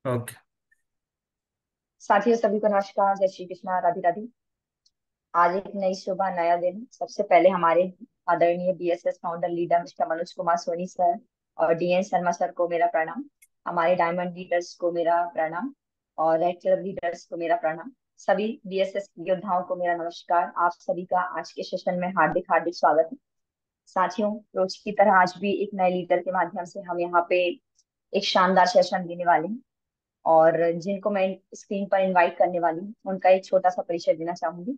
Okay. साथियों सभी को नमस्कार, जय श्री कृष्णा, राधे राधे। आज एक नई सुबह, नया दिन। सबसे पहले हमारे आदरणीय BSS founder leader mister Manoj Kumar Soni sir और डीएन शर्मा सर को मेरा प्रणाम। हमारे डायमंड लीडर्स को मेरा प्रणाम और रेड क्लब लीडर्स को मेरा प्रणाम। सभी बीएसएस योद्धाओं को मेरा नमस्कार। आप सभी का आज के सेशन में हार्दिक हार्दिक स्वागत है। साथियों, रोज की तरह आज भी एक नए लीडर के माध्यम से हम यहाँ पे एक शानदार सेशन देने वाले हैं। और जिनको मैं स्क्रीन पर इनवाइट करने वाली हूँ उनका एक छोटा सा परिचय देना चाहूंगी।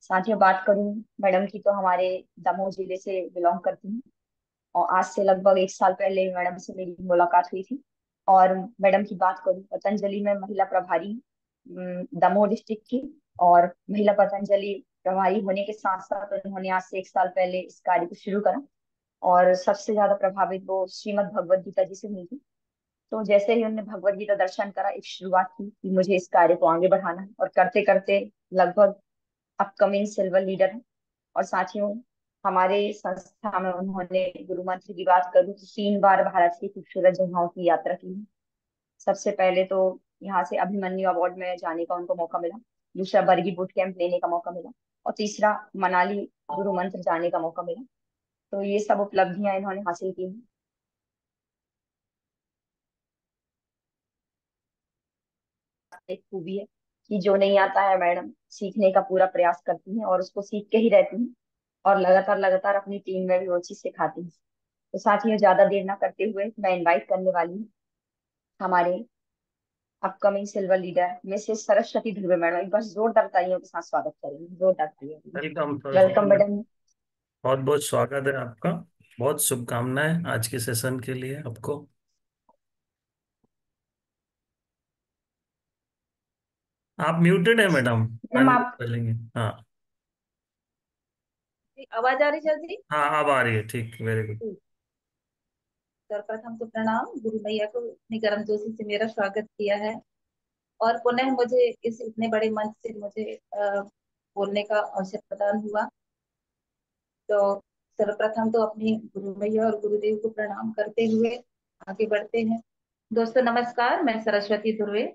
साथियों, बात करूं मैडम की तो हमारे दमोह जिले से बिलोंग करती हैं। और आज से लगभग एक साल पहले मैडम से मेरी मुलाकात हुई थी। और मैडम की बात करूं, पतंजलि में महिला प्रभारी दमोह डिस्ट्रिक्ट की। और महिला पतंजलि प्रभारी होने के साथ साथ उन्होंने आज से एक साल पहले इस कार्य को शुरू करा। और सबसे ज्यादा प्रभावित वो श्रीमद् भगवद गीता जी से हुई थी। तो जैसे ही उन्होंने भगवत गीता दर्शन करा, एक शुरुआत की कि मुझे इस कार्य को आगे बढ़ाना है। और करते करते लगभग अपकमिंग सिल्वर लीडर है। और साथियों, हमारे संस्था में उन्होंने गुरु मंत्र की बात करूँ तो 3 बार भारत की खूबसूरत जगहों की यात्रा की है। सबसे पहले तो यहाँ से अभिमन्यु अवार्ड में जाने का उनको मौका मिला। दूसरा, बरगी बूट कैंप लेने का मौका मिला। और तीसरा, मनाली गुरु मंत्र जाने का मौका मिला। तो ये सब उपलब्धियां इन्होंने हासिल की हैं। एक खूबी है कि जो नहीं आता है मैडम सीखने का पूरा प्रयास करती हैं और उसको सीख के ही रहती हैं। और लगातार लगातार अपनी टीम में भी वो चीज सिखाती हैं। तो साथियों, ज्यादा देर ना करते हुए मैं इनवाइट करने वाली हूँ हमारे upcoming silver leader Mrs Saraswati Dhruve madam. एक बार जोरदार तालियों के साथ स्वागत करेंगे, जोरदार तालियों। Welcome Saraswati welcome ma'am. Madam. बहुत बहुत स्वागत है आपका। बहुत शुभकामनाएं आज के सेशन के लिए आपको। आप म्यूटेड है मैडम। मैडम अनम्यूट आप। कर लेंगे। हाँ। आवाज आ रही सर जी। हाँ, अब आ रही है। ठीक, वेरी गुड। सर्वप्रथम तो प्रणाम। गुरु मैया को इतनी गर्म जोशी से मेरा स्वागत किया है और पुनः मुझे इस इतने बड़े मंच से मुझे बोलने का अवसर प्रदान हुआ। तो सर्वप्रथम तो अपनी गुरु मैया और गुरुदेव को प्रणाम करते हुए आगे बढ़ते हैं। दोस्तों नमस्कार, मैं सरस्वती दुर्वे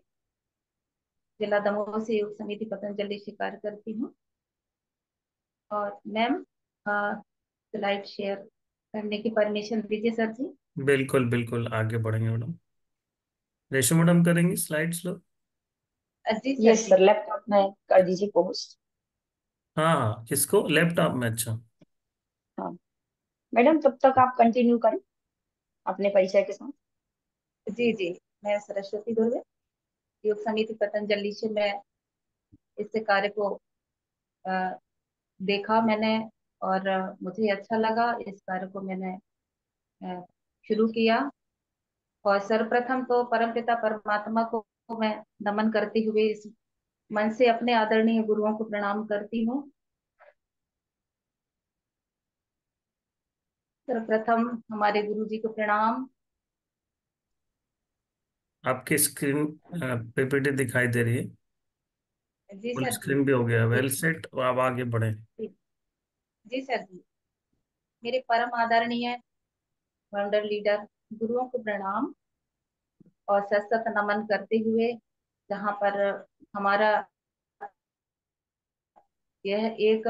जिला दमोह से योग समिति पतंजलि से कार्य करती हूँ। और मैम, स्लाइड शेयर करने की परमिशन दीजिए सर जी। बिल्कुल बिल्कुल, आगे बढ़ेंगे मैडम। रेशो मैडम करेंगी स्लाइड्स लो। जी सर यस जी। सर, लैपटॉप में कर दीजिए पोस्ट। हाँ हाँ, किसको? लैपटॉप में? अच्छा। हाँ मैडम, तब तक आप कंटिन्यू करें अपने परिचय के साथ। जी जी, मैं सरस्वती दुर्वे योग समिति पतंजलि से मैं इस कार्य को अ, देखा मैंने और मुझे अच्छा लगा। इस कार्य को मैंने अ, शुरू किया। और सर्वप्रथम तो परमपिता परमात्मा को मैं नमन करते हुए इस मन से अपने आदरणीय गुरुओं को प्रणाम करती हूँ। सर्वप्रथम हमारे गुरु जी को प्रणाम। आपकी स्क्रीन पीपीटी दिखाई दे रही है। जी फुल सर जी। स्क्रीन भी हो गया, वेल एक सेट। अब आगे बढ़े। जी जी सर जी। मेरे परम आदरणीय वंडर लीडर गुरुओं को प्रणाम और सतत नमन करते हुए, जहाँ पर हमारा यह एक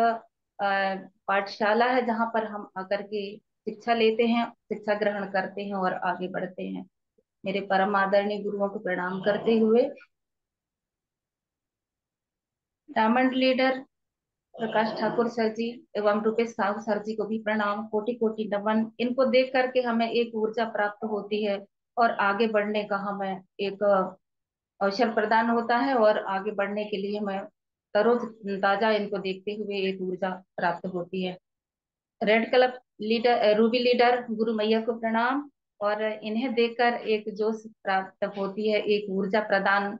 पाठशाला है जहाँ पर हम आकर के शिक्षा लेते हैं, शिक्षा ग्रहण करते हैं और आगे बढ़ते हैं। मेरे परम आदरणीय गुरुओं को प्रणाम करते हुए diamond leader Prakash Thakur sir जी एवं रुपेश साहू सर जी को भी प्रणाम, कोटि कोटि नमन। इनको देख करके हमें एक ऊर्जा प्राप्त होती है और आगे बढ़ने का हमें एक अवसर प्रदान होता है और आगे बढ़ने के लिए हमें तरोताजा इनको देखते हुए एक ऊर्जा प्राप्त होती है। Red club leader Ruby leader गुरु मैया को प्रणाम। और इन्हें देखकर एक जोश प्राप्त होती है, एक ऊर्जा प्रदान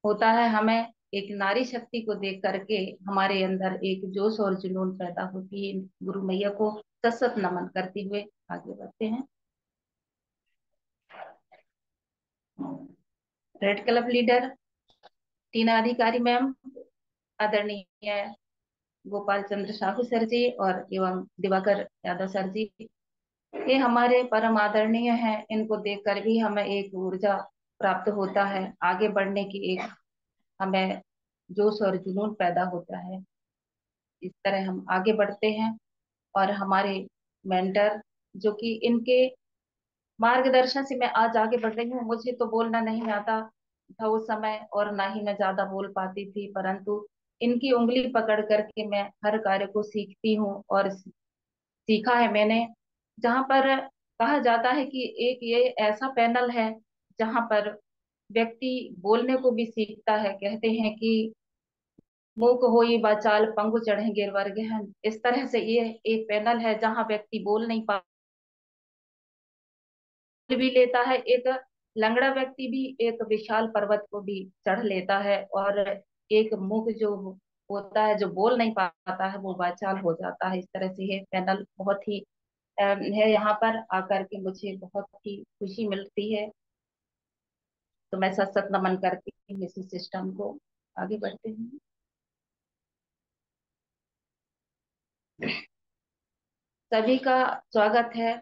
होता है हमें। एक नारी शक्ति को देख करके हमारे अंदर एक जोश और जुनून पैदा होती है। गुरु मैया को सशत नमन करते हुए आगे बढ़ते हैं। रेड क्लब लीडर टीना अधिकारी मैम, आदरणीय गोपाल चंद्र साहू सर जी और एवं दिवाकर यादव सर जी, ये हमारे परम आदरणीय हैं। इनको देखकर भी हमें एक ऊर्जा प्राप्त होता है, आगे बढ़ने की एक हमें जोश और जुनून पैदा होता है। इस तरह हम आगे बढ़ते हैं और हमारे मेंटर, जो कि इनके मार्गदर्शन से मैं आज आगे बढ़ रही हूँ। मुझे तो बोलना नहीं आता था उस समय और ना ही मैं ज्यादा बोल पाती थी, परंतु इनकी उंगली पकड़ करके मैं हर कार्य को सीखती हूँ और सीखा है मैंने। जहाँ पर कहा जाता है कि एक ये ऐसा पैनल है जहाँ पर व्यक्ति बोलने को भी सीखता है। कहते हैं कि मूक होई वाचाल पंगु चढ़े गिरवर गहन। इस तरह से ये एक पैनल है जहाँ व्यक्ति बोल नहीं पा भी लेता है। एक लंगड़ा व्यक्ति भी एक विशाल पर्वत को भी चढ़ लेता है, और एक मूक जो होता है, जो बोल नहीं पाता है, वो वाचाल हो जाता है। इस तरह से ये पैनल बहुत ही है। यहाँ पर आकर के मुझे बहुत ही खुशी मिलती है। तो मैं सत सत नमन करती हूँ इस सिस्टम को। आगे बढ़ते हैं। सभी का स्वागत है।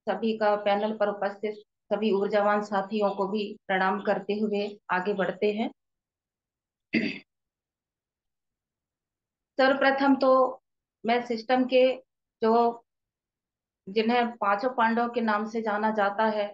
सभी का पैनल पर उपस्थित सभी ऊर्जावान साथियों को भी प्रणाम करते हुए आगे बढ़ते हैं। सर्वप्रथम तो मैं सिस्टम के जो जिन्हें पांचों पांडवों के नाम से जाना जाता है,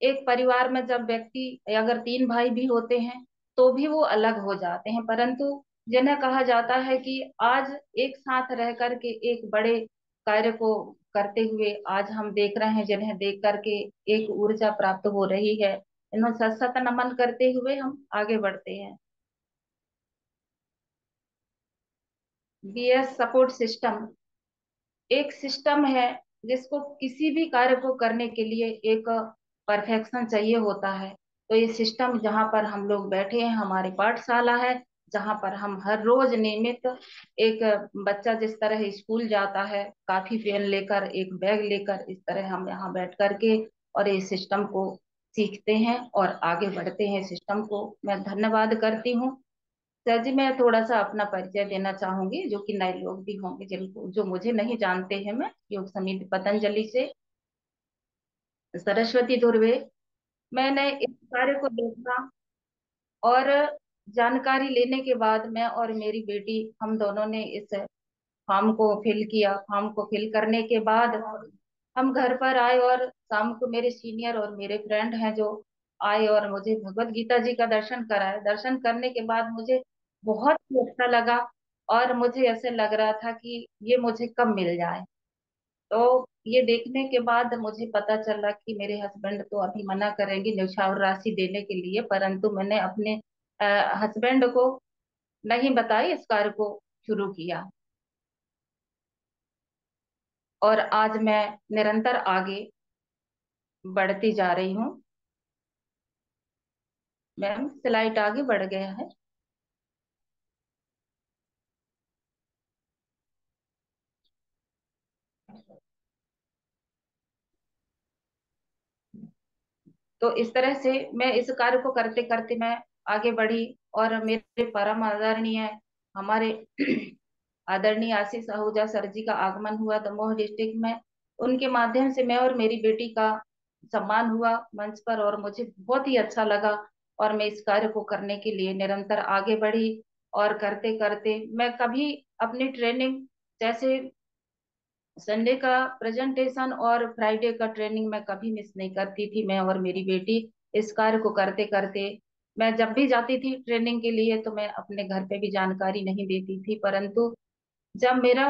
एक परिवार में जब व्यक्ति अगर तीन भाई भी होते हैं तो भी वो अलग हो जाते हैं, परंतु जिन्हें कहा जाता है कि आज एक साथ रह करके एक बड़े कार्य को करते हुए आज हम देख रहे हैं, जिन्हें देख करके एक ऊर्जा प्राप्त हो रही है। इन्हें सत सत नमन करते हुए हम आगे बढ़ते हैं। बीएस सपोर्ट सिस्टम एक सिस्टम है जिसको किसी भी कार्य को करने के लिए एक परफेक्शन चाहिए होता है। तो ये सिस्टम जहाँ पर हम लोग बैठे हैं, हमारी पाठशाला है, जहाँ पर हम हर रोज नियमित एक बच्चा जिस तरह स्कूल जाता है काफी पेन लेकर एक बैग लेकर, इस तरह हम यहाँ बैठ करके और इस सिस्टम को सीखते हैं और आगे बढ़ते हैं। सिस्टम को मैं धन्यवाद करती हूँ। सर जी, मैं थोड़ा सा अपना परिचय देना चाहूंगी, जो कि नए लोग भी होंगे जिनको जो मुझे नहीं जानते हैं। मैं योग समिति पतंजलि से सरस्वती धुर्वे। मैंने इस कार्य को देखा और जानकारी लेने के बाद मैं और मेरी बेटी, हम दोनों ने इस फॉर्म को फिल किया। फॉर्म को फिल करने के बाद हम घर पर आए और शाम को मेरे सीनियर और मेरे फ्रेंड हैं जो आए और मुझे भगवत गीता जी का दर्शन कराए। दर्शन करने के बाद मुझे बहुत ही अच्छा लगा और मुझे ऐसे लग रहा था कि ये मुझे कब मिल जाए। तो ये देखने के बाद मुझे पता चला कि मेरे हस्बैंड तो अभी मना करेंगे न्यौछावर राशि देने के लिए, परंतु मैंने अपने हस्बैंड को नहीं बताई, इस कार्य को शुरू किया और आज मैं निरंतर आगे बढ़ती जा रही हूँ। मैम स्लाइड आगे बढ़ गया है। तो इस तरह से मैं इस कार्य को करते करते मैं आगे बढ़ी और मेरे परम आदरणीय हमारे आदरणीय आशीष आहूजा सर जी का आगमन हुआ दमोह डिस्ट्रिक्ट में। उनके माध्यम से मैं और मेरी बेटी का सम्मान हुआ मंच पर और मुझे बहुत ही अच्छा लगा और मैं इस कार्य को करने के लिए निरंतर आगे बढ़ी। और करते करते मैं कभी अपनी ट्रेनिंग, जैसे संडे का प्रेजेंटेशन और फ्राइडे का ट्रेनिंग, मैं कभी मिस नहीं करती थी। मैं और मेरी बेटी इस कार्य को करते करते, मैं जब भी जाती थी ट्रेनिंग के लिए तो मैं अपने घर पे भी जानकारी नहीं देती थी, परंतु जब मेरा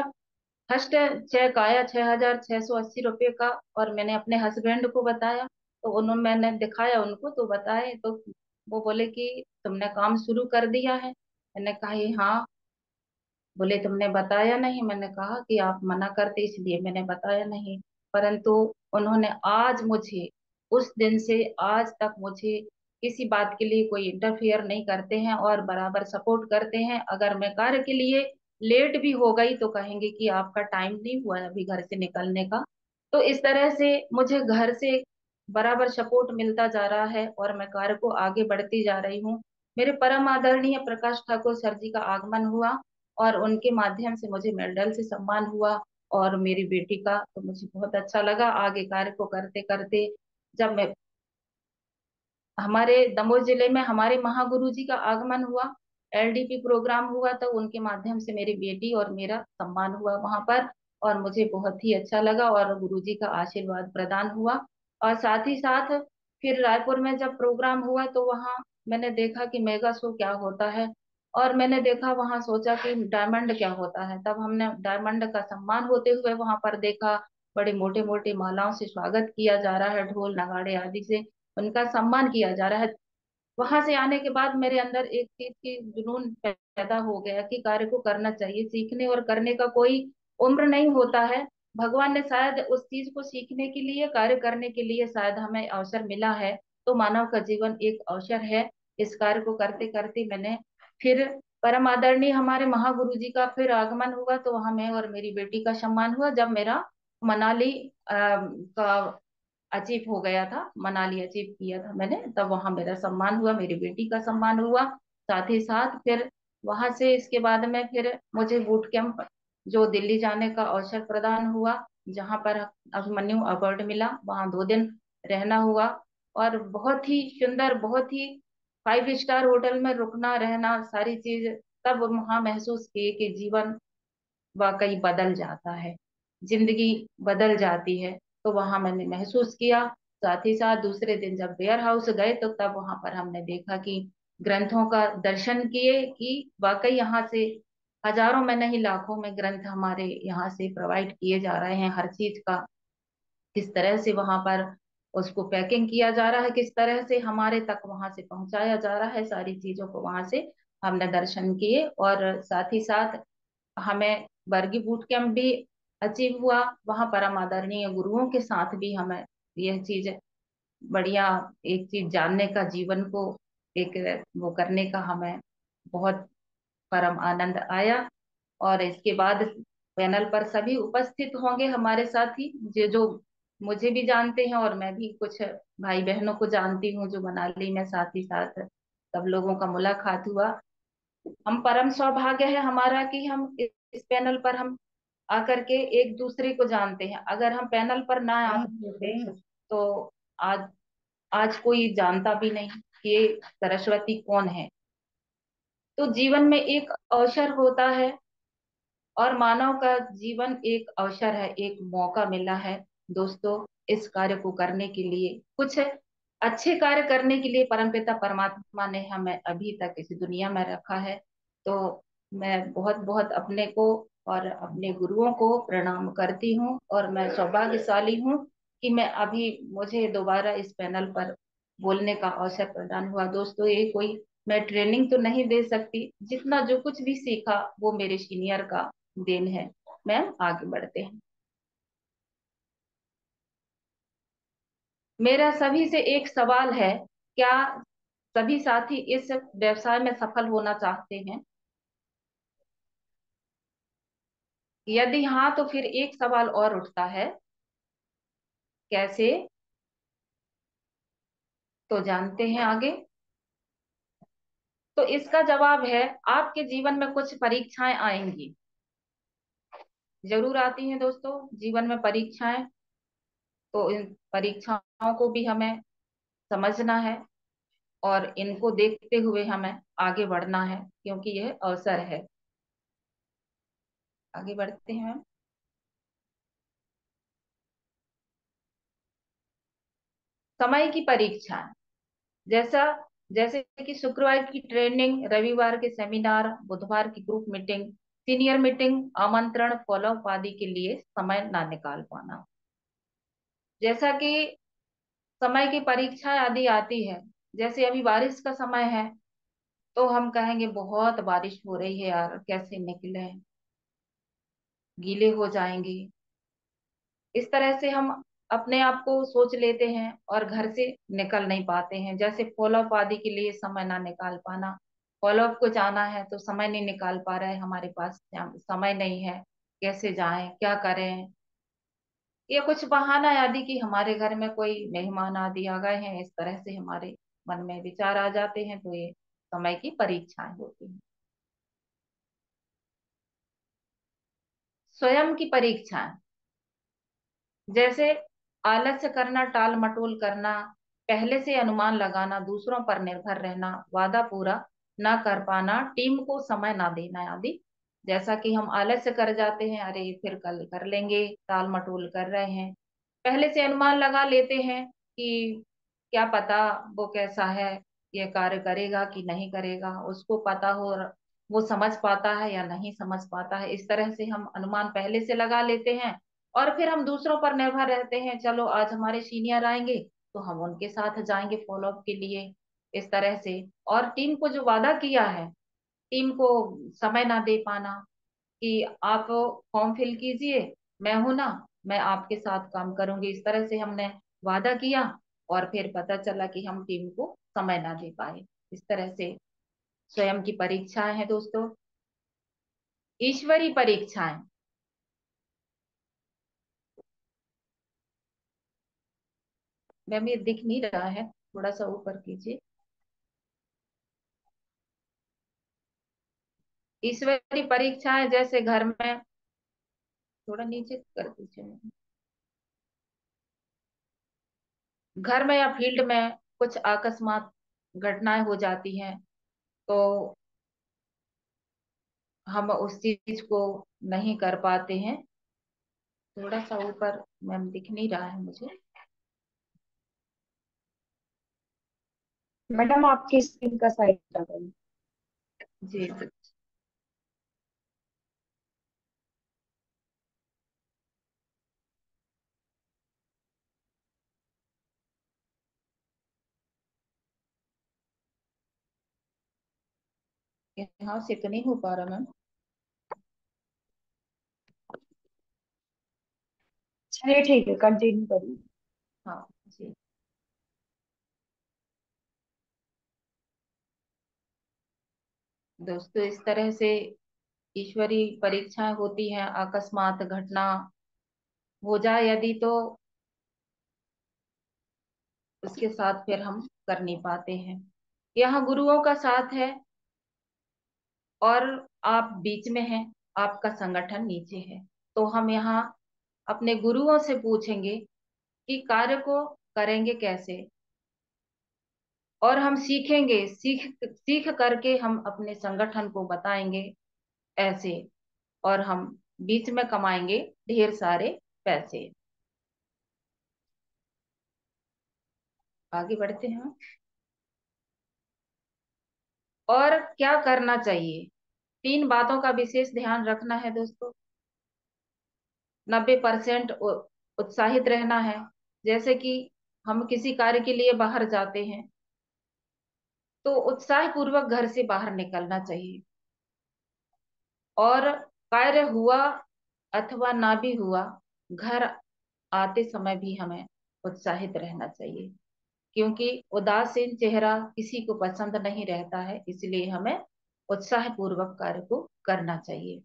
फर्स्ट चेक आया 6,680 रुपये का और मैंने अपने हस्बैंड को बताया, तो उन्होंने, मैंने दिखाया उनको तो बताए, तो वो बोले कि तुमने काम शुरू कर दिया है। मैंने कहा हाँ। बोले तुमने बताया नहीं। मैंने कहा कि आप मना करते इसलिए मैंने बताया नहीं। परंतु उन्होंने आज मुझे, उस दिन से आज तक मुझे किसी बात के लिए कोई इंटरफियर नहीं करते हैं और बराबर सपोर्ट करते हैं। अगर मैं कार्य के लिए लेट भी हो गई तो कहेंगे कि आपका टाइम नहीं हुआ है अभी घर से निकलने का। तो इस तरह से मुझे घर से बराबर सपोर्ट मिलता जा रहा है और मैं कार्य को आगे बढ़ती जा रही हूँ। मेरे परम आदरणीय प्रकाश ठाकुर सर जी का आगमन हुआ और उनके माध्यम से मुझे मेडल से सम्मान हुआ और मेरी बेटी का, तो मुझे बहुत अच्छा लगा आगे कार्य को करते करते। जब मैं हमारे दमोह जिले में हमारे महागुरु जी का आगमन हुआ, एलडीपी प्रोग्राम हुआ, तो उनके माध्यम से मेरी बेटी और मेरा सम्मान हुआ वहां पर, और मुझे बहुत ही अच्छा लगा और गुरु जी का आशीर्वाद प्रदान हुआ। और साथ ही साथ फिर रायपुर में जब प्रोग्राम हुआ तो वहाँ मैंने देखा कि मेगा शो क्या होता है, और मैंने देखा वहां, सोचा कि डायमंड क्या होता है। तब हमने डायमंड का सम्मान होते हुए वहां पर देखा, बड़े मोटे मोटे मालाओं से स्वागत किया जा रहा है, ढोल नगाड़े आदि से उनका सम्मान किया जा रहा है। वहां से आने के बाद मेरे अंदर एक चीज की जुनून पैदा हो गया कि कार्य को करना चाहिए, सीखने और करने का कोई उम्र नहीं होता है। भगवान ने शायद उस चीज को सीखने के लिए, कार्य करने के लिए शायद हमें अवसर मिला है, तो मानव का जीवन एक अवसर है। इस कार्य को करते करते मैंने फिर परम आदरणीय हमारे महागुरु जी का फिर आगमन हुआ, तो वहां मैं और मेरी बेटी का सम्मान हुआ। जब मेरा मनाली का अचीव हो गया था, मनाली अचीव किया था मैंने, तब वहां मेरा सम्मान हुआ, मेरी बेटी का सम्मान हुआ। साथ ही साथ फिर वहां से इसके बाद में फिर मुझे बूट कैंप जो दिल्ली जाने का अवसर प्रदान हुआ, जहां पर अभिमन्यु अवार्ड मिला, वहां 2 दिन रहना हुआ। और बहुत ही सुंदर, बहुत ही 5 स्टार होटल में रुकना रहना सारी चीज, तब वहां महसूस किए कि जीवन वाकई बदल जाता है, जिंदगी बदल जाती है। तो वहां मैंने महसूस किया। साथ ही साथ दूसरे दिन जब वेयर हाउस गए तो तब वहां पर हमने देखा कि ग्रंथों का दर्शन किए कि वाकई यहाँ से हजारों में नहीं लाखों में ग्रंथ हमारे यहाँ से प्रोवाइड किए जा रहे हैं। हर चीज का किस तरह से वहां पर उसको पैकिंग किया जा रहा है, किस तरह से हमारे तक वहां से पहुंचाया जा रहा है, सारी चीजों को वहां से हमने दर्शन किए। और साथ ही साथ हमें वर्गी बूट कैंप भी अचीव हुआ, वहां परम आदरणीय गुरुओं के साथ भी हमें यह चीज बढ़िया, एक चीज जानने का, जीवन को एक वो करने का हमें बहुत परम आनंद आया। और इसके बाद पैनल पर सभी उपस्थित होंगे हमारे साथी, जो मुझे भी जानते हैं और मैं भी कुछ भाई बहनों को जानती हूँ जो मनाली में, साथ ही साथ सब लोगों का मुलाकात हुआ। हम परम सौभाग्य है हमारा कि हम इस पैनल पर हम आकर के एक दूसरे को जानते हैं। अगर हम पैनल पर ना आते थे तो आज आज कोई जानता भी नहीं कि ये सरस्वती कौन है। तो जीवन में एक अवसर होता है, और मानव का जीवन एक अवसर है, एक मौका मिला है दोस्तों, इस कार्य को करने के लिए, कुछ अच्छे कार्य करने के लिए परमपिता परमात्मा ने हमें अभी तक इस दुनिया में रखा है। तो मैं बहुत बहुत अपने को और अपने गुरुओं को प्रणाम करती हूँ, और मैं सौभाग्यशाली हूँ कि मैं अभी, मुझे दोबारा इस पैनल पर बोलने का अवसर प्रदान हुआ। दोस्तों, ये कोई मैं ट्रेनिंग तो नहीं दे सकती, जितना जो कुछ भी सीखा वो मेरे सीनियर का देन है। मैम आगे बढ़ते हैं। मेरा सभी से एक सवाल है, क्या सभी साथी इस व्यवसाय में सफल होना चाहते हैं? यदि हाँ तो फिर एक सवाल और उठता है, कैसे? तो जानते हैं आगे। तो इसका जवाब है, आपके जीवन में कुछ परीक्षाएं आएंगी, जरूर आती हैं दोस्तों जीवन में परीक्षाएं। तो इन परीक्षाओं को भी हमें समझना है, और इनको देखते हुए हमें आगे बढ़ना है, क्योंकि यह अवसर है। आगे बढ़ते हैं। समय की परीक्षा, जैसा जैसे कि शुक्रवार की ट्रेनिंग, रविवार के सेमिनार, बुधवार की ग्रुप मीटिंग, सीनियर मीटिंग, आमंत्रण, फॉलोअप आदि के लिए समय ना निकाल पाना, जैसा कि समय की परीक्षा आदि आती है। जैसे अभी बारिश का समय है, तो हम कहेंगे बहुत बारिश हो रही है यार, कैसे निकले, गीले हो जाएंगे। इस तरह से हम अपने आप को सोच लेते हैं और घर से निकल नहीं पाते हैं। जैसे फॉलोअप आदि के लिए समय ना निकाल पाना, फॉलोअप को जाना है तो समय नहीं निकाल पा रहे हैं, हमारे पास समय नहीं है, कैसे जाएं, क्या करें, या कुछ बहाना आदि कि हमारे घर में कोई मेहमान आदि आ गए हैं, इस तरह से हमारे मन में विचार आ जाते हैं। तो ये समय की परीक्षाएं होती हैं। स्वयं की परीक्षाएं, जैसे आलस्य करना, टाल मटोल करना, पहले से अनुमान लगाना, दूसरों पर निर्भर रहना, वादा पूरा ना कर पाना, टीम को समय ना देना आदि। जैसा कि हम आलस्य कर जाते हैं, अरे फिर कल कर लेंगे, टाल मटोल कर रहे हैं। पहले से अनुमान लगा लेते हैं कि क्या पता वो कैसा है, ये कार्य करेगा कि नहीं करेगा, उसको पता हो वो समझ पाता है या नहीं समझ पाता है। इस तरह से हम अनुमान पहले से लगा लेते हैं और फिर हम दूसरों पर निर्भर रहते हैं। चलो आज हमारे सीनियर आएंगे तो हम उनके साथ जाएंगे फॉलोअप के लिए, इस तरह से। और टीम को जो वादा किया है, टीम को समय ना दे पाना कि आप फॉर्म फिल कीजिए, मैं हूं ना, मैं आपके साथ काम करूंगी, इस तरह से हमने वादा किया और फिर पता चला कि हम टीम को समय ना दे पाए। इस तरह से स्वयं की परीक्षाएं हैं दोस्तों, ईश्वरी परीक्षाएं। मैम ये दिख नहीं रहा है, थोड़ा सा ऊपर कीजिए। ईश्वरी परीक्षाएं जैसे घर में, थोड़ा नीचे कर दीजिए, घर में या फील्ड में कुछ अकस्मात घटनाएं हो जाती हैं तो हम उस चीज को नहीं कर पाते हैं। थोड़ा सा ऊपर मैम दिख नहीं रहा है मुझे। मैडम आपकी स्क्रीन का साइज ज्यादा है। जी, यहाँ से तो नहीं हो पा रहा मैम। चलिए ठीक है, कंटिन्यू करिए। हाँ जी दोस्तों, इस तरह से ईश्वरी परीक्षाएं होती हैं। अकस्मात घटना हो जाए यदि तो उसके साथ फिर हम कर नहीं पाते हैं। यहाँ गुरुओं का साथ है और आप बीच में हैं, आपका संगठन नीचे है। तो हम यहाँ अपने गुरुओं से पूछेंगे कि कार्य को करेंगे कैसे, और हम सीखेंगे, सीख सीख करके हम अपने संगठन को बताएंगे ऐसे, और हम बीच में कमाएंगे ढेर सारे पैसे। आगे बढ़ते हैं। और क्या करना चाहिए, 3 बातों का विशेष ध्यान रखना है दोस्तों। 90% उत्साहित रहना है। जैसे कि हम किसी कार्य के लिए बाहर जाते हैं तो उत्साह पूर्वक घर से बाहर निकलना चाहिए, और कार्य हुआ अथवा ना भी हुआ, घर आते समय भी हमें उत्साहित रहना चाहिए, क्योंकि उदासीन चेहरा किसी को पसंद नहीं रहता है। इसलिए हमें उत्साह पूर्वक कार्य को करना चाहिए।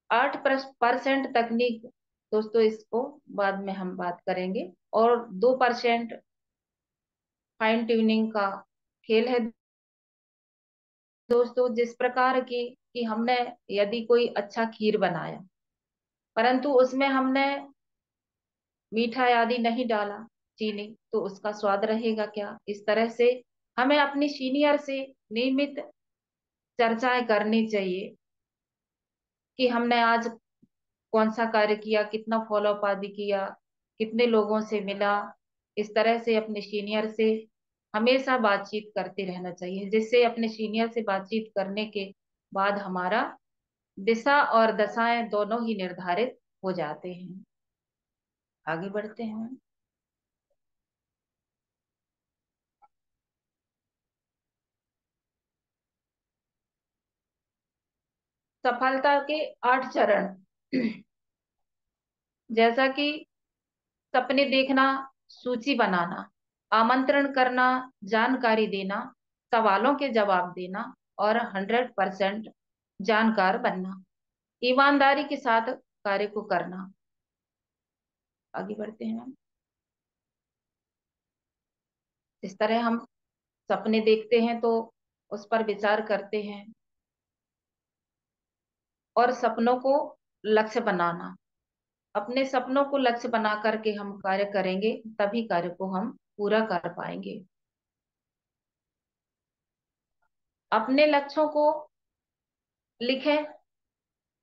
8% तकनीक दोस्तों, इसको बाद में हम बात करेंगे। और 2% फाइन ट्यूनिंग का खेल है दोस्तों। जिस प्रकार की कि हमने यदि कोई अच्छा खीर बनाया परंतु उसमें हमने मीठा आदि नहीं डाला, चीनी, तो उसका स्वाद रहेगा क्या। इस तरह से हमें अपनी सीनियर से नियमित चर्चाएं करनी चाहिए कि हमने आज कौन सा कार्य किया, कितना फॉलोअप आदि किया, कितने लोगों से मिला। इस तरह से अपने सीनियर से हमेशा बातचीत करते रहना चाहिए, जिससे अपने सीनियर से बातचीत करने के बाद हमारा दिशा और दशाएं दोनों ही निर्धारित हो जाते हैं। आगे बढ़ते हैं। सफलता के 8 चरण। जैसा कि सपने देखना, सूची बनाना, आमंत्रण करना, जानकारी देना, सवालों के जवाब देना, और 100% जानकार बनना, ईमानदारी के साथ कार्य को करना। आगे बढ़ते हैं हम। इस तरह हम सपने देखते हैं तो उस पर विचार करते हैं, और सपनों को लक्ष्य बनाना, अपने सपनों को लक्ष्य बना करके हम कार्य करेंगे, तभी कार्य को हम पूरा कर पाएंगे। अपने लक्ष्यों को लिखें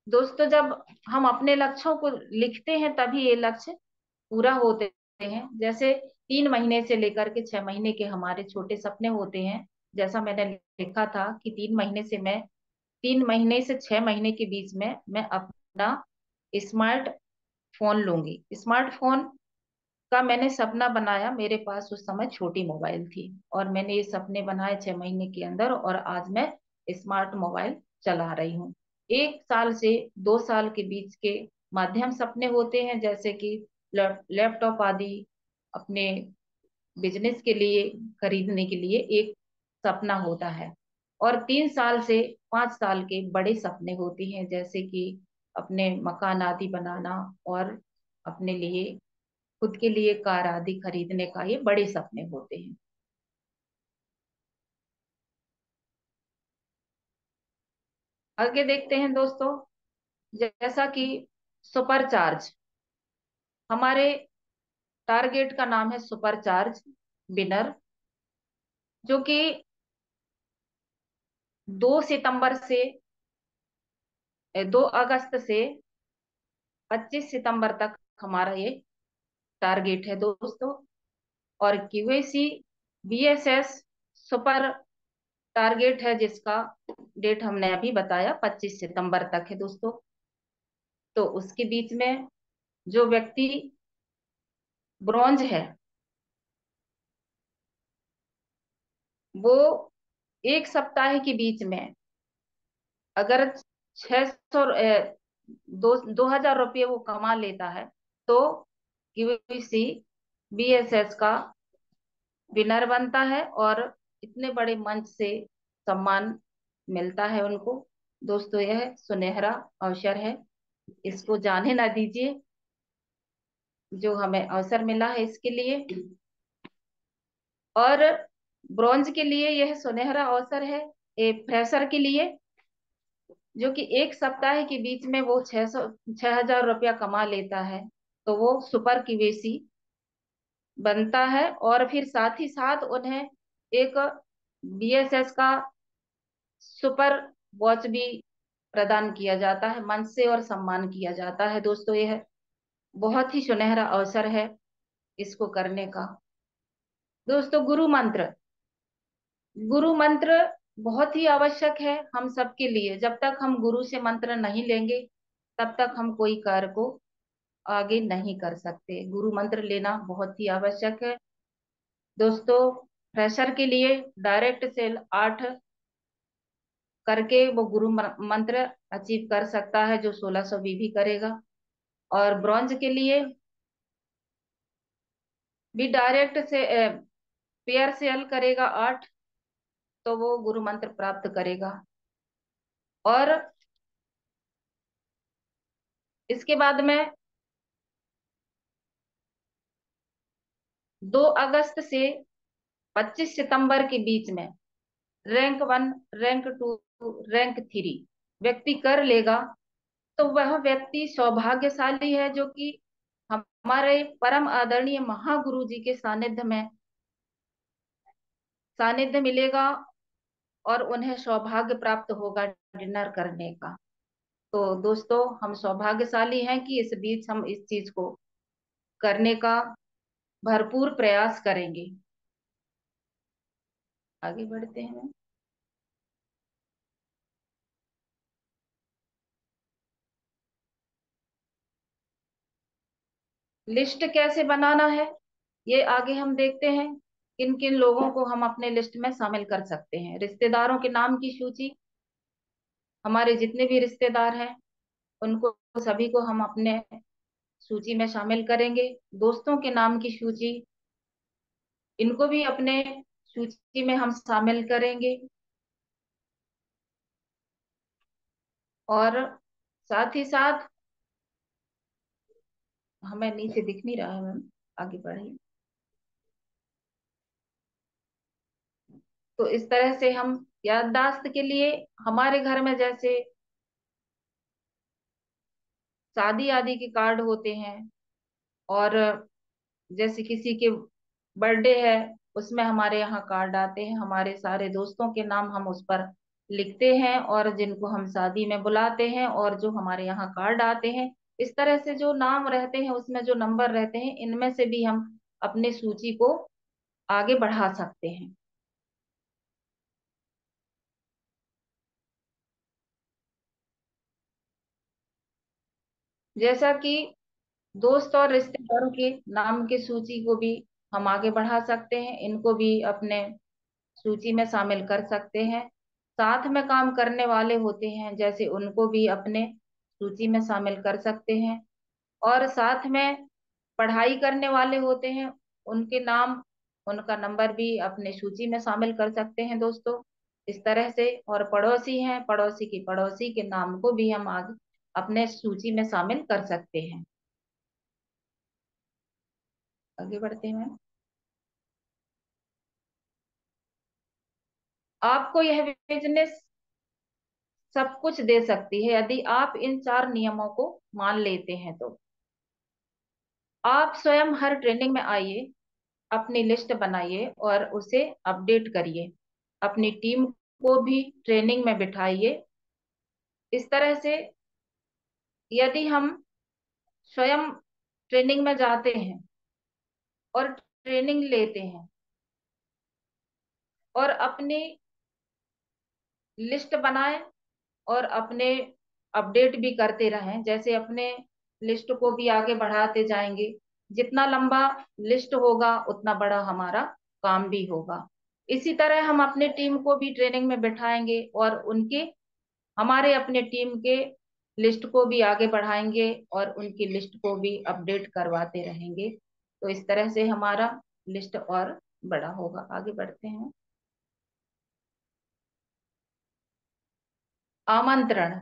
दोस्तों। जब हम अपने लक्ष्यों को लिखते हैं तभी ये लक्ष्य पूरा होते हैं। जैसे 3 महीने से लेकर के 6 महीने के हमारे छोटे सपने होते हैं। जैसा मैंने लिखा था कि 3 महीने से 6 महीने के बीच में मैं अपना स्मार्ट फोन लूंगी। स्मार्टफोन का मैंने सपना बनाया। मेरे पास उस समय छोटी मोबाइल थी और मैंने ये सपने बनाए 6 महीने के अंदर, और आज मैं स्मार्ट मोबाइल चला रही हूँ। 1 साल से 2 साल के बीच के माध्यम सपने होते हैं, जैसे कि लैपटॉप आदि अपने बिजनेस के लिए खरीदने के लिए एक सपना होता है। और 3 साल से 5 साल के बड़े सपने होते हैं, जैसे कि अपने मकान आदि बनाना और अपने लिए खुद के लिए कार आदि खरीदने का, ये बड़े सपने होते हैं। आगे देखते हैं दोस्तों। जैसा कि सुपर चार्ज, हमारे टारगेट का नाम है सुपर चार्ज विनर, जो कि 2 सितंबर से 2 अगस्त से 25 सितंबर तक हमारा ये टारगेट है दोस्तों। और क्यूएसी बीएसएस सुपर टारगेट है, जिसका डेट हमने अभी बताया 25 सितंबर तक है दोस्तों। तो उसके बीच में जो व्यक्ति ब्रॉन्ज है, वो 1 सप्ताह के बीच में अगर 600 2,000 रुपये वो कमा लेता है, तो क्यूसी बीएसएस का विनर बनता है और इतने बड़े मंच से सम्मान मिलता है उनको। दोस्तों, यह सुनहरा अवसर है, इसको जाने ना दीजिए, जो हमें अवसर मिला है इसके लिए। और ब्रॉन्ज के लिए यह सुनहरा अवसर है, फ्रेशर के लिए, जो कि 1 सप्ताह के बीच में वो 6,000 रुपया कमा लेता है, तो वो सुपर क्यूसी बनता है। और फिर साथ ही साथ उन्हें एक बीएसएस का सुपर वॉच भी प्रदान किया जाता है, मंच से, और सम्मान किया जाता है। दोस्तों, यह बहुत ही सुनहरा अवसर है इसको करने का। दोस्तों, गुरु मंत्र बहुत ही आवश्यक है हम सबके लिए। जब तक हम गुरु से मंत्र नहीं लेंगे, तब तक हम कोई कार्य को आगे नहीं कर सकते। गुरु मंत्र लेना बहुत ही आवश्यक है दोस्तों। फ्रेशर के लिए डायरेक्ट सेल 8 करके वो गुरु मंत्र अचीव कर सकता है, जो 1600 भी करेगा। और ब्रॉन्ज के लिए भी डायरेक्ट से पेयर सेल करेगा 8, तो वो गुरु मंत्र प्राप्त करेगा। और इसके बाद में 2 अगस्त से 25 सितंबर के बीच में रैंक 1, रैंक 2, रैंक 3 व्यक्ति कर लेगा, तो वह व्यक्ति सौभाग्यशाली है, जो कि हमारे परम आदरणीय महागुरु जी के सानिध्य मिलेगा और उन्हें सौभाग्य प्राप्त होगा डिनर करने का। तो दोस्तों, हम सौभाग्यशाली हैं कि इस बीच हम इस चीज को करने का भरपूर प्रयास करेंगे। आगे बढ़ते हैं। लिस्ट कैसे बनाना है, ये आगे हम देखते हैं। किन किन लोगों को हम अपने लिस्ट में शामिल कर सकते हैं। रिश्तेदारों के नाम की सूची, हमारे जितने भी रिश्तेदार हैं उनको सभी को हम अपने सूची में शामिल करेंगे। दोस्तों के नाम की सूची, इनको भी अपने सूची में हम शामिल करेंगे। और साथ ही साथ, हमें नीचे दिख नहीं रहा है मैम, आगे बढ़िए। तो इस तरह से हम याददाश्त के लिए, हमारे घर में जैसे शादी आदि के कार्ड होते हैं, और जैसे किसी के बर्थडे है, उसमें हमारे यहाँ कार्ड आते हैं, हमारे सारे दोस्तों के नाम हम उस पर लिखते हैं, और जिनको हम शादी में बुलाते हैं और जो हमारे यहाँ कार्ड आते हैं, इस तरह से जो नाम रहते हैं उसमें जो नंबर रहते हैं, इनमें से भी हम अपनी सूची को आगे बढ़ा सकते हैं। जैसा कि दोस्त और रिश्तेदारों के नाम की सूची को भी हम आगे बढ़ा सकते हैं, इनको भी अपने सूची में शामिल कर सकते हैं। साथ में काम करने वाले होते हैं, जैसे उनको भी अपने सूची में शामिल कर सकते हैं। और साथ में पढ़ाई करने वाले होते हैं, उनके नाम, उनका नंबर भी अपने सूची में शामिल कर सकते हैं दोस्तों, इस तरह से। और पड़ोसी हैं, पड़ोसी की पड़ोसी के नाम को भी हम आगे अपने सूची में शामिल कर सकते हैं। आगे बढ़ते हैं। आपको यह बिजनेस सब कुछ दे सकती है यदि आप इन 4 नियमों को मान लेते हैं तो। आप स्वयं हर ट्रेनिंग में आइए, अपनी लिस्ट बनाइए और उसे अपडेट करिए, अपनी टीम को भी ट्रेनिंग में बिठाइए। इस तरह से यदि हम स्वयं ट्रेनिंग में जाते हैं और ट्रेनिंग लेते हैं और अपनी लिस्ट बनाएं और अपने अपडेट भी करते रहें, जैसे अपने लिस्ट को भी आगे बढ़ाते जाएंगे, जितना लंबा लिस्ट होगा उतना बड़ा हमारा काम भी होगा। इसी तरह हम अपने टीम को भी ट्रेनिंग में बैठाएंगे और उनके, हमारे अपने टीम के लिस्ट को भी आगे बढ़ाएंगे और उनकी लिस्ट को भी अपडेट करवाते रहेंगे, तो इस तरह से हमारा लिस्ट और बड़ा होगा। आगे बढ़ते हैं। आमंत्रण।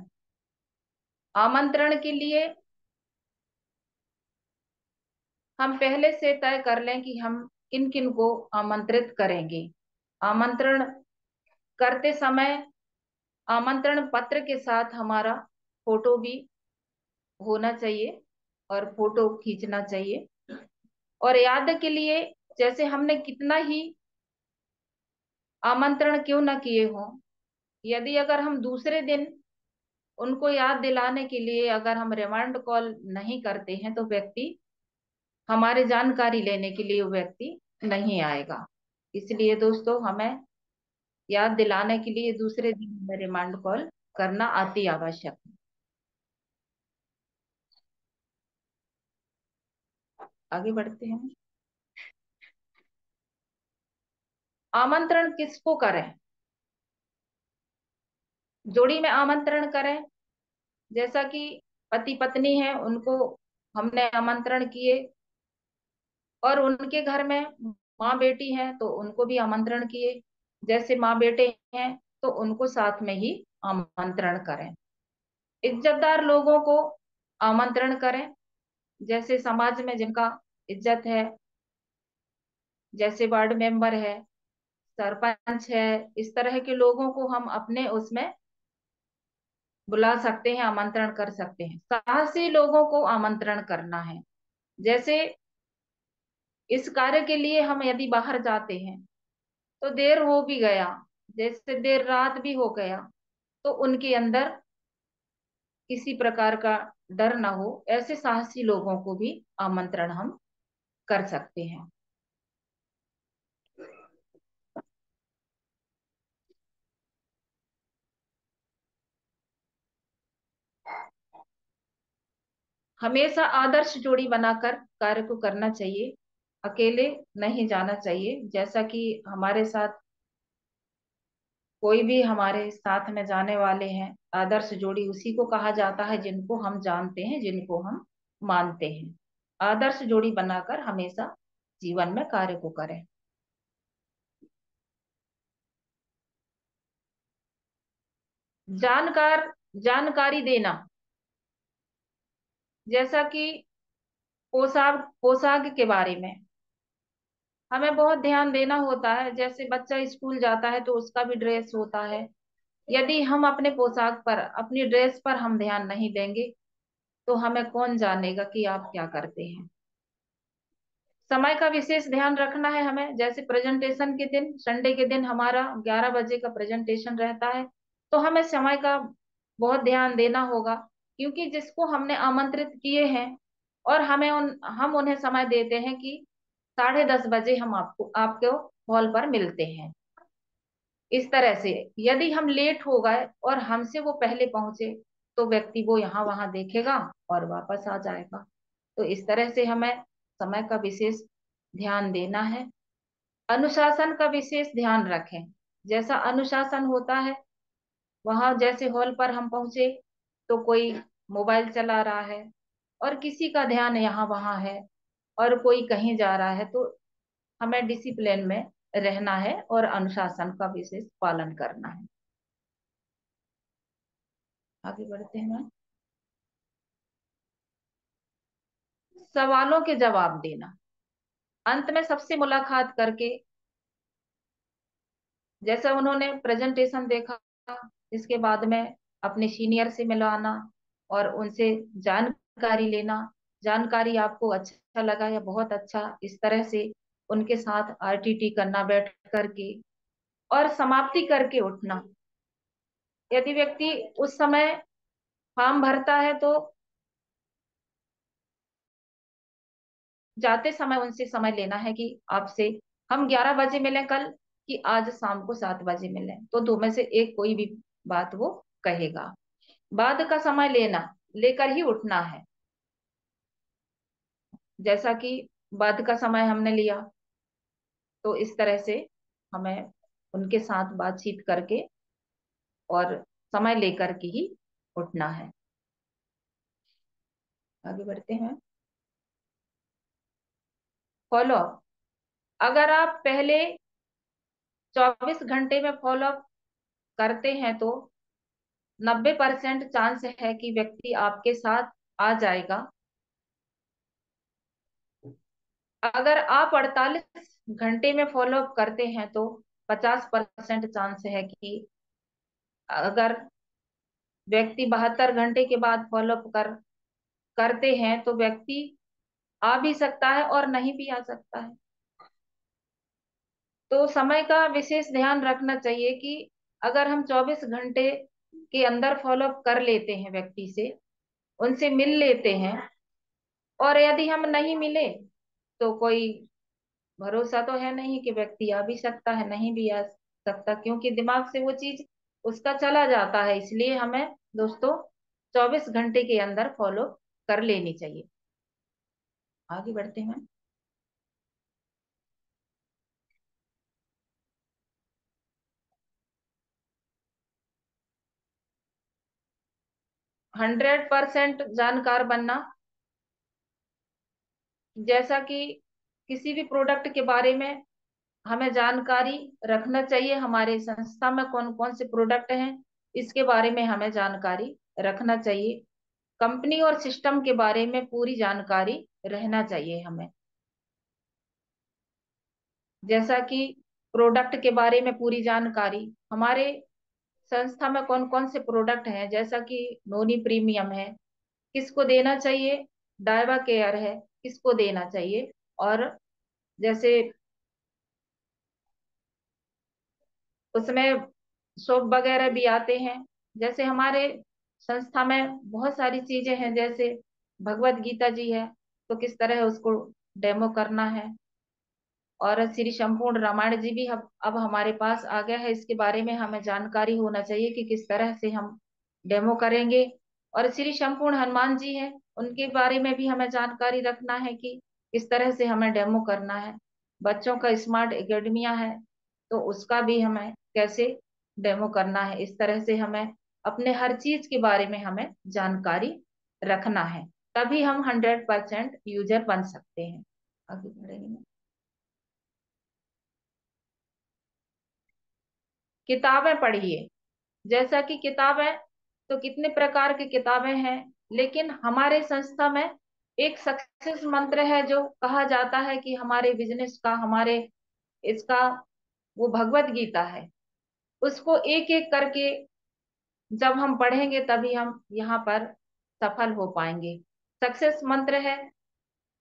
आमंत्रण के लिए हम पहले से तय कर लें कि हम किन किन को आमंत्रित करेंगे। आमंत्रण करते समय आमंत्रण पत्र के साथ हमारा फोटो भी होना चाहिए और फोटो खींचना चाहिए। और याद के लिए, जैसे हमने कितना ही आमंत्रण क्यों ना किए हों, यदि अगर हम दूसरे दिन उनको याद दिलाने के लिए अगर हम रिमाइंड कॉल नहीं करते हैं, तो व्यक्ति हमारी जानकारी लेने के लिए वो व्यक्ति नहीं आएगा। इसलिए दोस्तों, हमें याद दिलाने के लिए दूसरे दिन हमें रिमाइंड कॉल करना अति आवश्यक है। आगे बढ़ते हैं। आमंत्रण किसको करें? जोड़ी में आमंत्रण करें, जैसा कि पति पत्नी है उनको हमने आमंत्रण किए, और उनके घर में माँ बेटी है तो उनको भी आमंत्रण किए, जैसे माँ बेटे हैं तो उनको साथ में ही आमंत्रण करें। इज्जतदार लोगों को आमंत्रण करें, जैसे समाज में जिनका इज्जत है, जैसे वार्ड मेंबर है, सरपंच है, इस तरह के लोगों को हम अपने उसमें बुला सकते हैं, आमंत्रण कर सकते हैं। साहसी लोगों को आमंत्रण करना है, जैसे इस कार्य के लिए हम यदि बाहर जाते हैं तो देर हो भी गया, जैसे देर रात भी हो गया, तो उनके अंदर किसी प्रकार का डर ना हो, ऐसे साहसी लोगों को भी आमंत्रण हम कर सकते हैं। हमेशा आदर्श जोड़ी बनाकर कार्य को करना चाहिए, अकेले नहीं जाना चाहिए। जैसा कि हमारे साथ कोई भी हमारे साथ में जाने वाले हैं, आदर्श जोड़ी उसी को कहा जाता है जिनको हम जानते हैं, जिनको हम मानते हैं। आदर्श जोड़ी बनाकर हमेशा जीवन में कार्य को करें। जानकार जानकारी देना, जैसा कि पोशाक पोशाक के बारे में हमें बहुत ध्यान देना होता है। जैसे बच्चा स्कूल जाता है तो उसका भी ड्रेस होता है, यदि हम अपने पोशाक पर, अपनी ड्रेस पर हम ध्यान नहीं देंगे तो हमें कौन जानेगा कि आप क्या करते हैं। समय का विशेष ध्यान रखना है हमें। जैसे प्रेजेंटेशन के दिन, संडे के दिन हमारा 11 बजे का प्रेजेंटेशन रहता है, तो हमें समय का बहुत ध्यान देना होगा, क्योंकि जिसको हमने आमंत्रित किए हैं और हम उन्हें समय देते हैं कि 10:30 बजे हम आपको हॉल पर मिलते हैं। इस तरह से यदि हम लेट हो गए और हमसे वो पहले पहुंचे, तो व्यक्ति वो यहाँ वहां देखेगा और वापस आ जाएगा। तो इस तरह से हमें समय का विशेष ध्यान देना है। अनुशासन का विशेष ध्यान रखें। जैसा अनुशासन होता है, वहां जैसे हॉल पर हम पहुंचे तो कोई मोबाइल चला रहा है और किसी का ध्यान यहाँ वहां है और कोई कहीं जा रहा है, तो हमें डिसिप्लिन में रहना है और अनुशासन का विशेष पालन करना है। आगे बढ़ते हैं। सवालों के जवाब देना। अंत में सबसे मुलाकात करके, जैसा उन्होंने प्रेजेंटेशन देखा, इसके बाद में अपने सीनियर से मिलवाना और उनसे जानकारी लेना। जानकारी आपको अच्छा लगा या बहुत अच्छा, इस तरह से उनके साथ आरटीटी करना बैठ करके, और समाप्ति करके उठना। यदि व्यक्ति उस समय फॉर्म भरता है तो जाते समय उनसे समय लेना है कि आपसे हम 11 बजे मिलें कल, कि आज शाम को 7 बजे मिलें, तो दो में से एक कोई भी बात वो कहेगा। बाद का समय लेकर ही उठना है। जैसा कि बाद का समय हमने लिया, तो इस तरह से हमें उनके साथ बातचीत करके और समय लेकर के ही उठना है। आगे बढ़ते हैं। Follow up. अगर आप पहले 24 घंटे में फॉलो अप करते हैं तो 90% चांस है कि व्यक्ति आपके साथ आ जाएगा। अगर आप 48 घंटे में फॉलो अप करते हैं तो 50% चांस है कि अगर व्यक्ति 72 घंटे के बाद फॉलो अप करते हैं तो व्यक्ति आ भी सकता है और नहीं भी आ सकता है। तो समय का विशेष ध्यान रखना चाहिए कि अगर हम 24 घंटे के अंदर फॉलो अप कर लेते हैं व्यक्ति से, उनसे मिल लेते हैं, और यदि हम नहीं मिले तो कोई भरोसा तो है नहीं कि व्यक्ति आ भी सकता है, नहीं भी आ सकता, क्योंकि दिमाग से वो चीज उसका चला जाता है। इसलिए हमें दोस्तों 24 घंटे के अंदर फॉलो कर लेनी चाहिए। आगे बढ़ते हैं। 100% जानकार बनना। जैसा कि किसी भी प्रोडक्ट के बारे में हमें जानकारी रखना चाहिए, हमारे संस्था में कौन कौन से प्रोडक्ट हैं इसके बारे में हमें जानकारी रखना चाहिए। कंपनी और सिस्टम के बारे में पूरी जानकारी रहना चाहिए हमें। जैसा कि प्रोडक्ट के बारे में पूरी जानकारी, हमारे संस्था में कौन कौन से प्रोडक्ट हैं, जैसा कि नोनी प्रीमियम है, किसको देना चाहिए, डायवा केयर है, किसको देना चाहिए, और जैसे उसमें शॉप वगैरह भी आते हैं। जैसे हमारे संस्था में बहुत सारी चीजें हैं, जैसे भगवत गीता जी है, तो किस तरह उसको डेमो करना है, और श्री संपूर्ण रामायण जी भी अब हमारे पास आ गया है, इसके बारे में हमें जानकारी होना चाहिए कि किस तरह से हम डेमो करेंगे। और श्री संपूर्ण हनुमान जी है, उनके बारे में भी हमें जानकारी रखना है कि किस तरह से हमें डेमो करना है। बच्चों का स्मार्ट एकेडमिया है, तो उसका भी हमें कैसे डेमो करना है। इस तरह से हमें अपने हर चीज के बारे में हमें जानकारी रखना है, तभी हम 100% यूजर बन सकते हैं। आगे बढ़ेंगे। किताबें पढ़िए। जैसा कि किताबें तो कितने प्रकार की किताबें हैं, लेकिन हमारे संस्था में एक सक्सेस मंत्र है जो कहा जाता है कि हमारे बिजनेस का, हमारे इसका, वो भगवत गीता है। उसको एक एक करके जब हम पढ़ेंगे तभी हम यहाँ पर सफल हो पाएंगे। सक्सेस मंत्र है,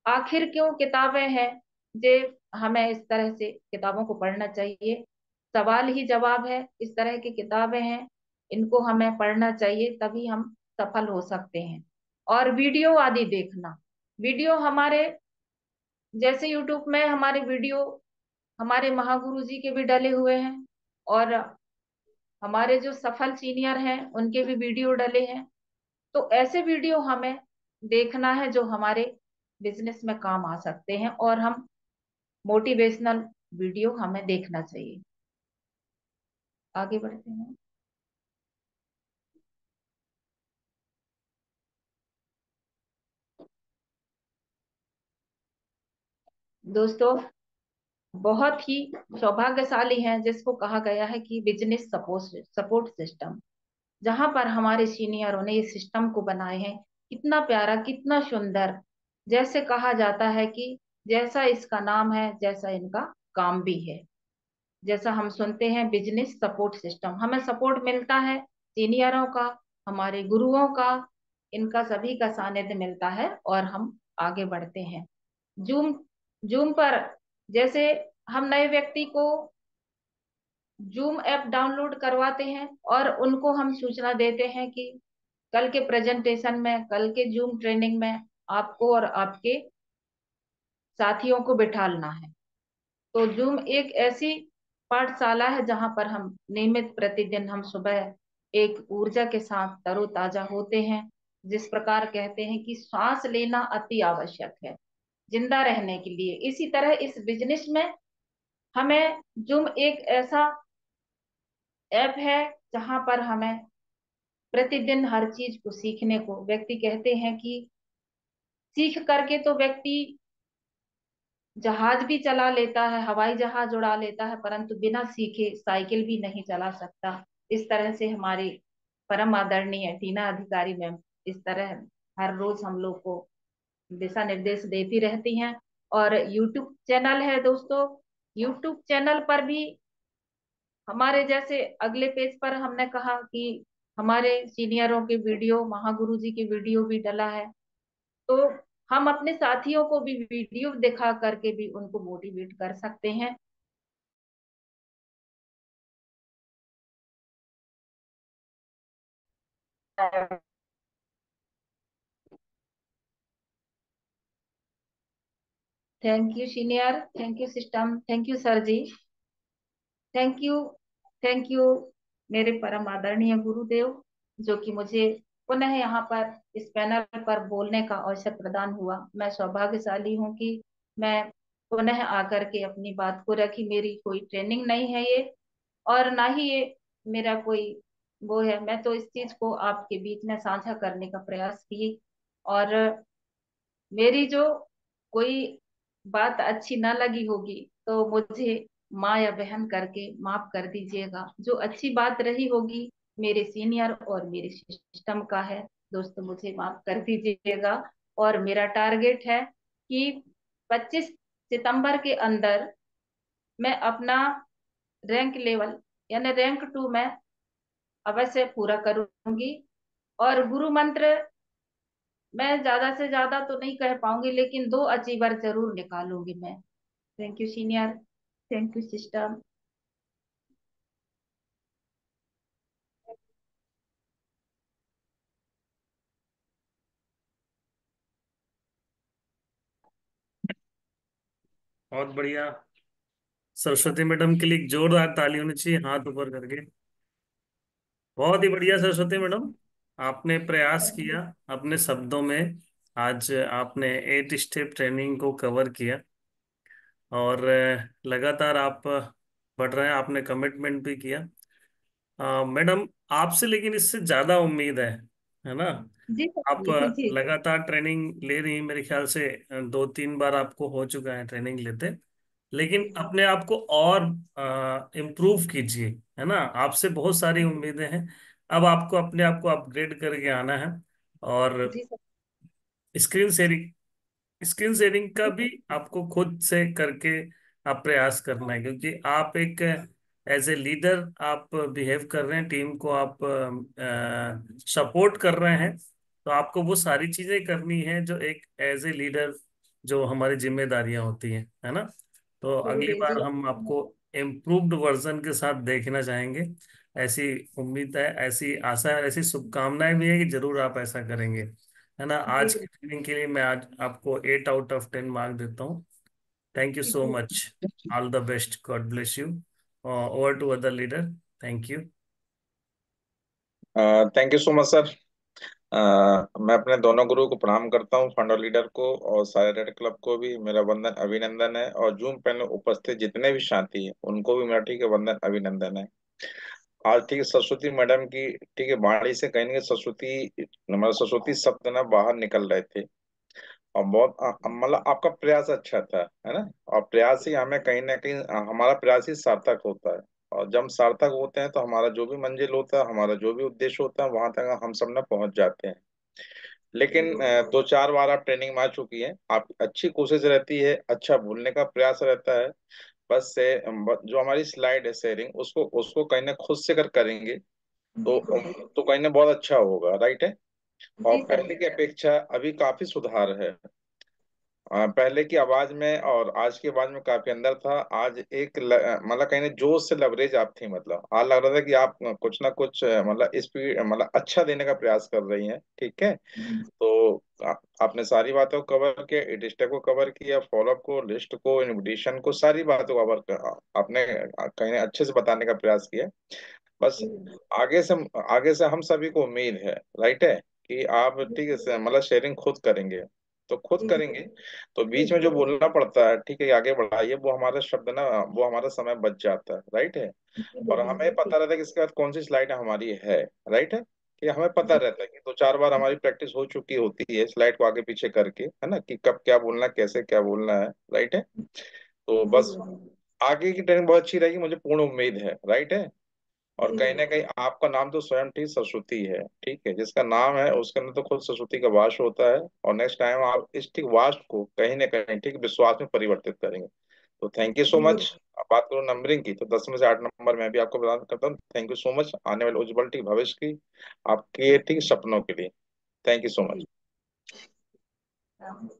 आखिर क्यों किताबें हैं, जे हमें इस तरह से किताबों को पढ़ना चाहिए। सवाल ही जवाब है, इस तरह की किताबें हैं, इनको हमें पढ़ना चाहिए, तभी हम सफल हो सकते हैं। और वीडियो आदि देखना, वीडियो हमारे जैसे यूट्यूब में हमारे वीडियो हमारे महागुरु जी के भी डले हुए हैं, और हमारे जो सफल सीनियर हैं उनके भी वीडियो डले हैं। तो ऐसे वीडियो हमें देखना है जो हमारे बिजनेस में काम आ सकते हैं, और हम मोटिवेशनल वीडियो हमें देखना चाहिए। आगे बढ़ते हैं दोस्तों। बहुत ही सौभाग्यशाली हैं जिसको कहा गया है कि बिजनेस सपोर्ट सपोर्ट सिस्टम, जहां पर हमारे सीनियरों ने इस सिस्टम को बनाए हैं। कितना प्यारा, कितना सुंदर। जैसे कहा जाता है कि जैसा इसका नाम है जैसा इनका काम भी है। जैसा हम सुनते हैं बिजनेस सपोर्ट सिस्टम, हमें सपोर्ट मिलता है सीनियरों का, हमारे गुरुओं का, इनका सभी का सानिध्य मिलता है और हम आगे बढ़ते हैं। जूम जूम पर जैसे हम नए व्यक्ति को जूम ऐप डाउनलोड करवाते हैं और उनको हम सूचना देते हैं कि कल के प्रेजेंटेशन में, कल के जूम ट्रेनिंग में आपको और आपके साथियों को बिठालना है। तो जूम एक ऐसी पाठशाला है जहां पर हम नियमित प्रतिदिन हम सुबह एक ऊर्जा के साथ तरोताजा होते हैं। जिस प्रकार कहते हैं कि सांस लेना अति आवश्यक है जिंदा रहने के लिए, इसी तरह इस बिजनेस में हमें जूम एक ऐसा ऐप है जहां पर हमें प्रतिदिन हर चीज को सीखने को, व्यक्ति कहते हैं कि सीख करके तो व्यक्ति जहाज भी चला लेता है, हवाई जहाज उड़ा लेता है, परंतु बिना सीखे साइकिल भी नहीं चला सकता। इस तरह से हमारी परम आदरणीय टीना अधिकारी मैम इस तरह हर रोज हम लोग को दिशा निर्देश देती रहती हैं। और यूट्यूब चैनल है दोस्तों, यूट्यूब चैनल पर भी हमारे जैसे अगले पेज पर हमने कहा कि हमारे सीनियरों के वीडियो, महागुरु जी के वीडियो भी डला है। तो हम अपने साथियों को भी वीडियो दिखा करके भी उनको मोटिवेट कर सकते हैं। Thank you senior, thank you system, thank you sir ji, thank you, thank you मेरे परम आदरणीय गुरुदेव, जो कि मुझे पुनः यहाँ पर इस पैनल पर बोलने का अवसर प्रदान हुआ। मैं सौभाग्यशाली हूँ कि मैं पुनः आकर के अपनी बात को रखी। मेरी कोई ट्रेनिंग नहीं है ये, और ना ही ये मेरा कोई वो है। मैं तो इस चीज को आपके बीच में साझा करने का प्रयास की, और मेरी जो कोई बात अच्छी ना लगी होगी तो मुझे माँ या बहन करके माफ कर दीजिएगा। जो अच्छी बात रही होगी मेरे सीनियर और मेरे सिस्टम का है, दोस्तों मुझे माफ कर दीजिएगा। और मेरा टारगेट है कि 25 सितंबर के अंदर मैं अपना रैंक लेवल यानी रैंक 2 में अवश्य पूरा करूंगी। और गुरु मंत्र मैं ज्यादा से ज्यादा तो नहीं कह पाऊंगी, लेकिन 2 अचीवर जरूर निकालूंगी मैं। Thank you senior, thank you system. बहुत बढ़िया। सरस्वती मैडम के लिए एक जोरदार ताली होनी चाहिए, हाथ ऊपर करके। बहुत ही बढ़िया सरस्वती मैडम, आपने प्रयास किया अपने शब्दों में। आज आपने 8 स्टेप ट्रेनिंग को कवर किया, और लगातार आप बढ़ रहे हैं। आपने कमिटमेंट भी किया। मैडम, आपसे लेकिन इससे ज्यादा उम्मीद है ना? जी आप सर जी। लगातार ट्रेनिंग ले रही हैं, मेरे ख्याल से 2-3 बार आपको हो चुका है ट्रेनिंग लेते। लेकिन जी सर। अपने आप को और इम्प्रूव कीजिए, है ना? आपसे बहुत सारी उम्मीदें हैं। अब आपको अपने आप को अपग्रेड करके आना है। और जी sir. Screen sharing screen sharing का जी भी सर। आपको खुद से करके आप प्रयास करना है, क्योंकि आप एक एज ए लीडर आप बिहेव कर रहे हैं, टीम को आप सपोर्ट कर रहे हैं। तो आपको वो सारी चीजें करनी है जो एक एज ए लीडर जो हमारी जिम्मेदारियां होती हैं, है ना। तो जी अगली जी जी। बार हम आपको इम्प्रूव्ड वर्जन के साथ देखना चाहेंगे। ऐसी उम्मीद है, ऐसी आशा है, ऐसी शुभकामनाएं भी है कि जरूर आप ऐसा करेंगे, है ना। जी आज की ट्रेनिंग के लिए मैं आज आपको 8 आउट ऑफ 10 मार्क देता हूँ। थैंक यू सो जी। Much. All the best, God bless you. Over to other leader. Thank you. Thank you so much sir. मैं अपने दोनों गुरु को प्रणाम करता हूँ, फाउंडर लीडर को और सारे रेड क्लब को भी मेरा वंदन अभिनंदन है, और जूम पैनल उपस्थित जितने भी साथी हैं उनको भी मेरा ठीक है वंदन अभिनंदन है। आज ठीक है सरस्वती मैडम की ठीक है वाणी से कहीं ना कहीं सरस्वती, हमारा सरस्वती शब्द ना बाहर निकल रहे थे, और बहुत मतलब आपका प्रयास अच्छा था, है ना। और प्रयास ही हमें कहीं ना कहीं हमारा प्रयास ही सार्थक होता है, और जब हम सार्थक होते हैं तो हमारा जो भी मंजिल होता है, हमारा जो भी उद्देश्य होता है, वहां तक हम सब ना पहुंच जाते हैं। लेकिन दो चार बार आप ट्रेनिंग में आ चुकी हैं, आप अच्छी कोशिश रहती है, अच्छा भूलने का प्रयास रहता है। बस से जो हमारी स्लाइड है शेयरिंग, उसको उसको कहीं ना खुद से कर करेंगे तो कहीं ना बहुत अच्छा होगा, राइट है। और जी सर। पहले की अपेक्षा अभी काफी सुधार है। पहले की आवाज में और आज की आवाज में काफी अंदर था। आज एक मतलब कहीं ना जोश से लवरेज आप थी, मतलब आज लग रहा था कि आप कुछ ना कुछ मतलब स्पीड मतलब अच्छा देने का प्रयास कर रही हैं, ठीक है। तो आपने सारी बातों को कवर किया, एडिस्टा को कवर किया, फॉलोअप को, लिस्ट को, इनविटेशन को, सारी बातों को कवर कर आपने कहीं ना अच्छे से बताने का प्रयास किया। बस आगे से आगे से हम सभी को उम्मीद है, राइट है, कि आप ठीक है मतलब शेयरिंग खुद करेंगे, तो खुद जी करेंगे। तो बीच में जो बोलना पड़ता है ठीक है आगे बढ़ाइए, वो हमारा शब्द ना, वो हमारा समय बच जाता है, राइट है। और हमें पता रहता है कि इसके बाद कौन सी स्लाइड हमारी है, राइट है। कि हमें पता रहता है कि दो चार बार हमारी प्रैक्टिस हो चुकी होती है स्लाइड को आगे पीछे करके, है ना, कि कब क्या बोलना है, कैसे क्या बोलना है, राइट है। तो बस आगे की ट्रेनिंग बहुत अच्छी रहेगी, मुझे पूर्ण उम्मीद है, राइट है। और कहीं ना कहीं आपका नाम तो स्वयं ठीक सरस्वती है, ठीक है, जिसका नाम है उसके अंदर तो खुद सरस्वती का वास होता है, और नेक्स्ट टाइम आप इस ठीक वास को कहीं ना कहीं ठीक विश्वास में परिवर्तित करेंगे। तो थैंक यू सो मच। अब बात करूँ नंबरिंग की, तो 10 में से 8 नंबर मैं भी आपको प्रदान करता हूँ। थैंक यू सो मच आने वाले उज्जवल ठीक भविष्य की आपके ठीक सपनों के लिए। Thank you so much. Ji.